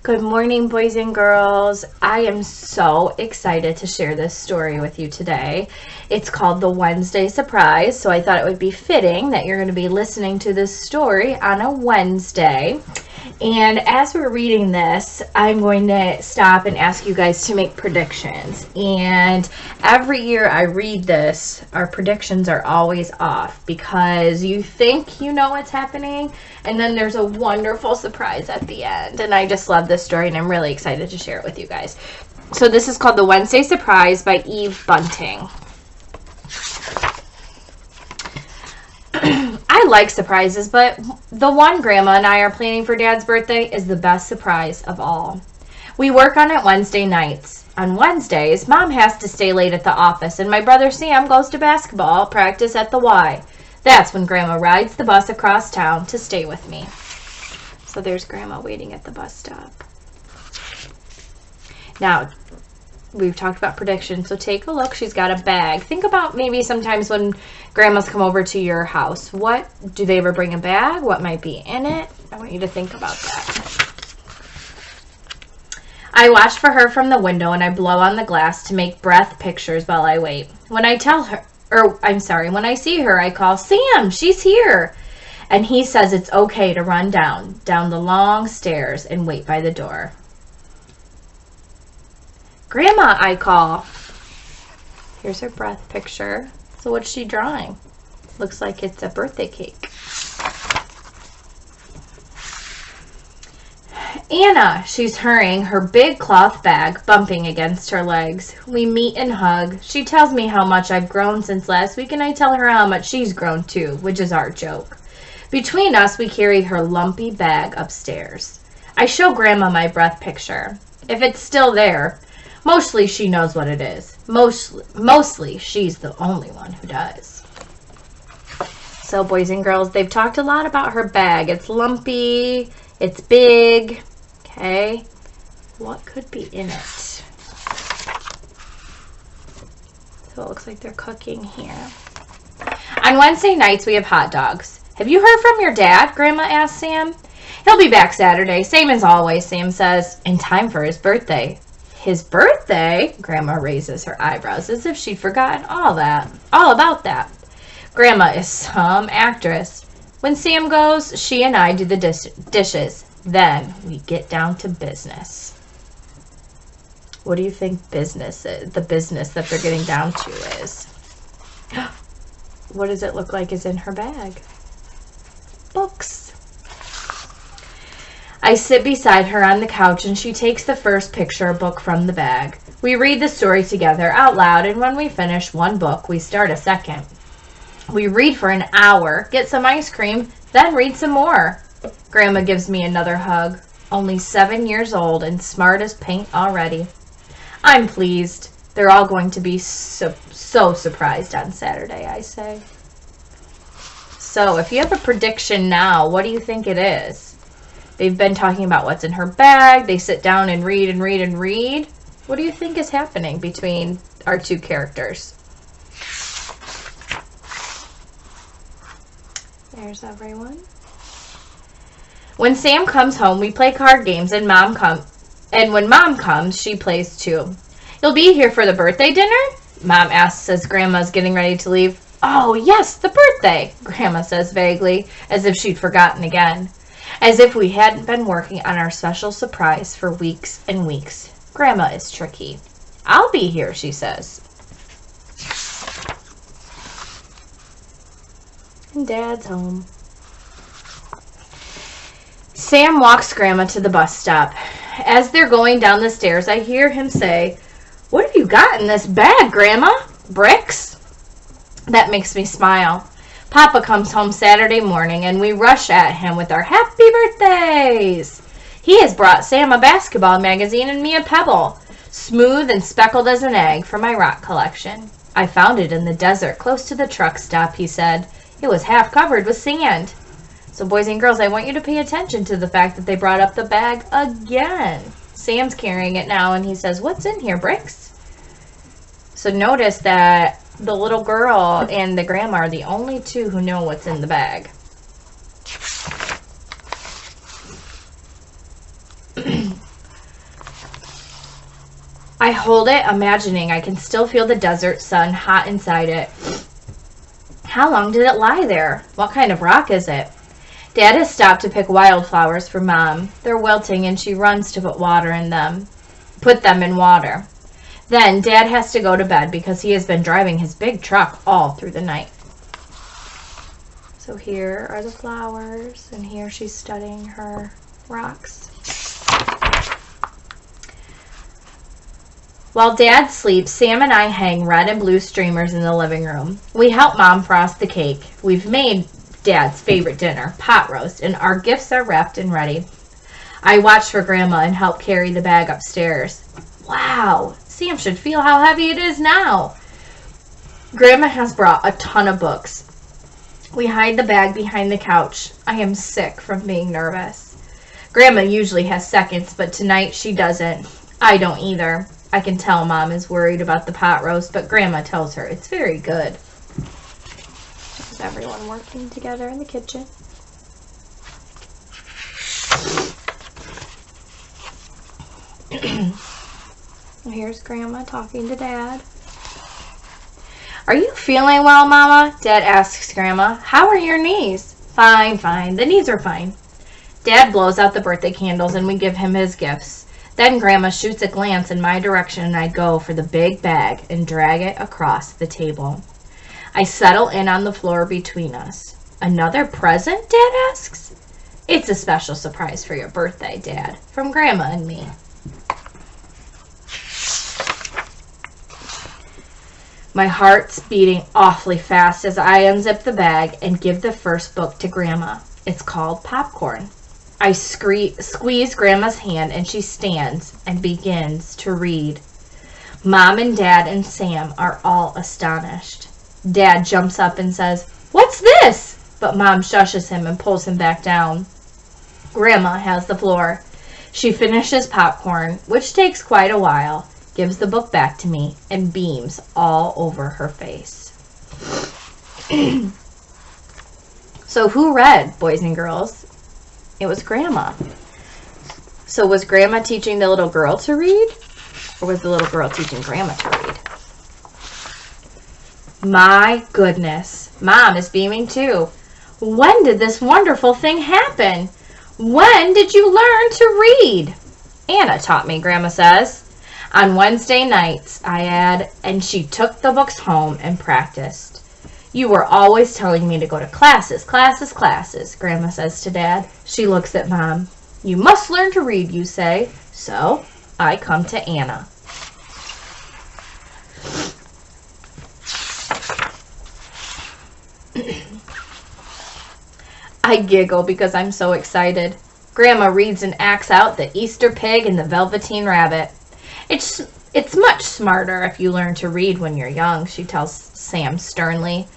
Good morning, boys and girls. I am so excited to share this story with you today. It's called The Wednesday Surprise, so I thought it would be fitting that you're going to be listening to this story on a Wednesday. And as we're reading this, I'm going to stop and ask you guys to make predictions. And every year I read this, our predictions are always off because you think you know what's happening, and then there's a wonderful surprise at the end. And I just love this story, and I'm really excited to share it with you guys. So this is called The Wednesday Surprise by Eve Bunting. I like surprises, but the one Grandma and I are planning for Dad's birthday is the best surprise of all. We work on it Wednesday nights. On Wednesdays, Mom has to stay late at the office, and my brother Sam goes to basketball practice at the Y. That's when Grandma rides the bus across town to stay with me. So there's Grandma waiting at the bus stop. Now, we've talked about predictions, so take a look. She's got a bag. Think about maybe sometimes when grandmas come over to your house. What do they ever bring a bag? What might be in it? I want you to think about that. I watch for her from the window and I blow on the glass to make breath pictures while I wait. When I see her, I call, Sam, she's here. And he says it's okay to run down the long stairs and wait by the door. Grandma, I call. Here's her breath picture. So what's she drawing? Looks like it's a birthday cake. Anna, she's hurrying, her big cloth bag bumping against her legs. We meet and hug. She tells me how much I've grown since last week, and I tell her how much she's grown too, which is our joke. Between us, we carry her lumpy bag upstairs. I show Grandma my breath picture. If it's still there, mostly she knows what it is. Mostly she's the only one who does. So boys and girls, they've talked a lot about her bag. It's lumpy, it's big. Okay, what could be in it? So it looks like they're cooking here. On Wednesday nights, we have hot dogs. Have you heard from your dad? Grandma asked Sam. He'll be back Saturday, same as always, Sam says, in time for his birthday. His birthday? Grandma raises her eyebrows as if she'd forgotten all about that. Grandma is some actress. When Sam goes, she and I do the dishes. Then we get down to business. What do you think business is? The business that they're getting down to is? What does it look like is in her bag? Books. I sit beside her on the couch and she takes the first picture book from the bag. We read the story together out loud, and when we finish one book, we start a second. We read for an hour, get some ice cream, then read some more. Grandma gives me another hug. Only 7 years old and smart as paint already. I'm pleased. They're all going to be so surprised on Saturday, I say. So if you have a prediction now, what do you think it is? They've been talking about what's in her bag. They sit down and read and read and read. What do you think is happening between our two characters? There's everyone. When Sam comes home, we play card games, and when Mom comes, she plays too. You'll be here for the birthday dinner? Mom asks as Grandma's getting ready to leave. Oh, yes, the birthday, Grandma says vaguely, as if she'd forgotten again. As if we hadn't been working on our special surprise for weeks and weeks. Grandma is tricky. I'll be here, she says. And Dad's home. Sam walks Grandma to the bus stop. As they're going down the stairs, I hear him say, "What have you got in this bag, Grandma? Bricks?" That makes me smile. Papa comes home Saturday morning, and we rush at him with our happy birthdays. He has brought Sam a basketball magazine and me a pebble, smooth and speckled as an egg, for my rock collection. I found it in the desert close to the truck stop, he said. It was half covered with sand. So boys and girls, I want you to pay attention to the fact that they brought up the bag again. Sam's carrying it now, and he says, "What's in here, Bricks?" So notice that the little girl and the grandma are the only two who know what's in the bag. I hold it, imagining I can still feel the desert sun hot inside it. How long did it lie there? What kind of rock is it? Dad has stopped to pick wildflowers for Mom. They're wilting and she runs to put them in water. Then Dad has to go to bed because he has been driving his big truck all through the night. So here are the flowers, and here she's studying her rocks. While Dad sleeps, Sam and I hang red and blue streamers in the living room. We help Mom frost the cake. We've made Dad's favorite dinner, pot roast, and our gifts are wrapped and ready. I watch for Grandma and help carry the bag upstairs. Wow, Sam should feel how heavy it is now. Grandma has brought a ton of books. We hide the bag behind the couch. I am sick from being nervous. Grandma usually has seconds, but tonight she doesn't. I don't either. I can tell Mom is worried about the pot roast, but Grandma tells her it's very good. There's everyone working together in the kitchen. Here's Grandma talking to Dad. Are you feeling well, Mama? Dad asks Grandma. How are your knees? Fine, fine. The knees are fine. Dad blows out the birthday candles and we give him his gifts. Then Grandma shoots a glance in my direction and I go for the big bag and drag it across the table. I settle in on the floor between us. Another present? Dad asks. It's a special surprise for your birthday, Dad, from Grandma and me. My heart's beating awfully fast as I unzip the bag and give the first book to Grandma. It's called Popcorn. I squeeze Grandma's hand and she stands and begins to read. Mom and Dad and Sam are all astonished. Dad jumps up and says, "What's this?" But Mom shushes him and pulls him back down. Grandma has the floor. She finishes Popcorn, which takes quite a while, gives the book back to me, and beams all over her face. So who read, boys and girls? It was Grandma. So was Grandma teaching the little girl to read? Or was the little girl teaching Grandma to read? My goodness. Mom is beaming too. When did this wonderful thing happen? When did you learn to read? Anna taught me, Grandma says. On Wednesday nights, I add, and she took the books home and practiced. You were always telling me to go to classes, classes, classes, Grandma says to Dad. She looks at Mom. You must learn to read, you say. So I come to Anna. I giggle because I'm so excited. Grandma reads and acts out The Easter Pig and the Velveteen Rabbit. It's much smarter if you learn to read when you're young, she tells Sam sternly.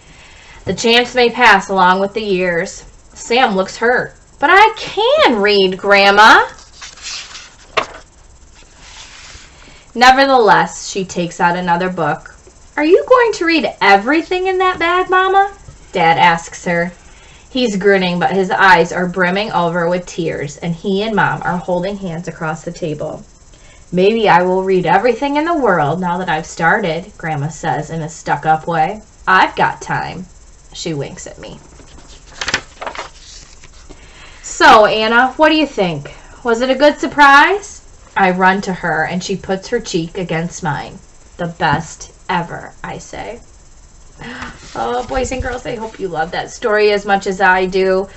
The chance may pass along with the years. Sam looks hurt. But I can read, Grandma. Nevertheless, she takes out another book. Are you going to read everything in that bag, Mama? Dad asks her. He's grinning, but his eyes are brimming over with tears, and he and Mom are holding hands across the table. Maybe I will read everything in the world now that I've started, Grandma says in a stuck-up way. I've got time. She winks at me. So, Anna, what do you think? Was it a good surprise? I run to her, and she puts her cheek against mine. The best ever, I say. Oh, boys and girls, I hope you love that story as much as I do.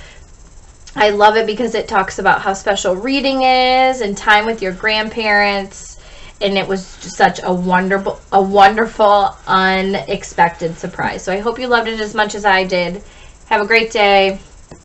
I love it because it talks about how special reading is and time with your grandparents. And it was just such a wonderful, unexpected surprise. So I hope you loved it as much as I did. Have a great day.